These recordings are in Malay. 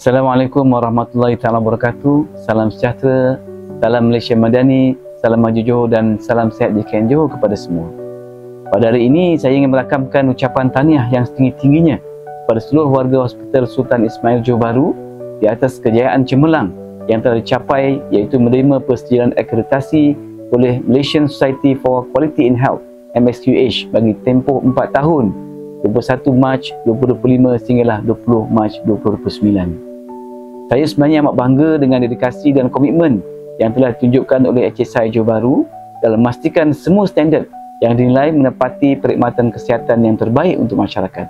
Assalamualaikum warahmatullahi taala wabarakatuh. Salam sejahtera, salam Malaysia Madani, salam maju Johor dan salam sihat JKN Johor kepada semua. Pada hari ini saya ingin merakamkan ucapan tahniah yang setinggi-tingginya kepada seluruh warga Hospital Sultan Ismail Johor Bahru di atas kejayaan cemerlang yang telah dicapai, iaitu menerima persetujuan akreditasi oleh Malaysian Society for Quality in Health MSQH bagi tempoh 4 tahun 21 Mac 2025 sehinggalah 20 Mac 2029. Saya sebenarnya amat bangga dengan dedikasi dan komitmen yang telah ditunjukkan oleh HSI Johor Bahru dalam memastikan semua standard yang dinilai menepati perkhidmatan kesihatan yang terbaik untuk masyarakat.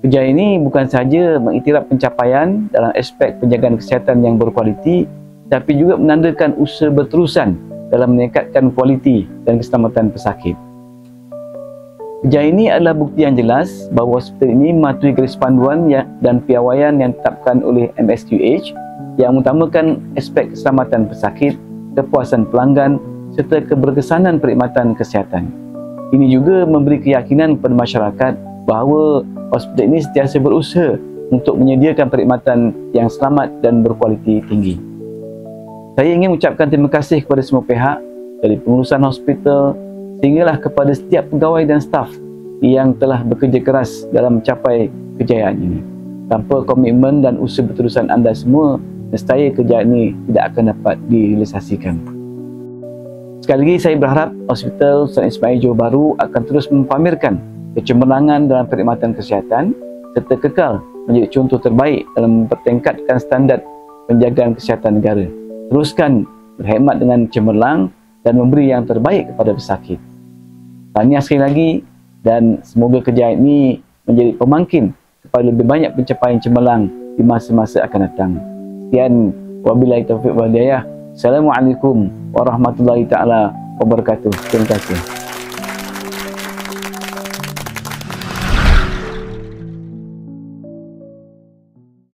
Kerja ini bukan sahaja mengiktiraf pencapaian dalam aspek penjagaan kesihatan yang berkualiti, tapi juga menandakan usaha berterusan dalam meningkatkan kualiti dan keselamatan pesakit. Kerja ini adalah bukti yang jelas bahawa hospital ini mematuhi garis panduan dan piawaian yang ditetapkan oleh MSQH yang mengutamakan aspek keselamatan pesakit, kepuasan pelanggan serta keberkesanan perkhidmatan kesihatan. Ini juga memberi keyakinan kepada masyarakat bahawa hospital ini sentiasa berusaha untuk menyediakan perkhidmatan yang selamat dan berkualiti tinggi. Saya ingin mengucapkan terima kasih kepada semua pihak, dari pengurusan hospital sehinggalah kepada setiap pegawai dan staf yang telah bekerja keras dalam mencapai kejayaan ini. Tanpa komitmen dan usaha berterusan anda semua, nescaya kejayaan ini tidak akan dapat direalisasikan. Sekali lagi saya berharap Hospital Sultan Ismail Johor Bahru akan terus mempamerkan kecemerlangan dalam perkhidmatan kesihatan serta kekal menjadi contoh terbaik dalam mempertingkatkan standard penjagaan kesihatan negara. Teruskan berkhidmat dengan cemerlang dan memberi yang terbaik kepada pesakit. Tahniah sekali lagi dan semoga kejayaan ini menjadi pemangkin kepada lebih banyak pencapaian cemerlang di masa-masa akan datang. Sekian, wabillahi taufiq wal hidayah. Assalamualaikum warahmatullahi taala wabarakatuh. Terima kasih.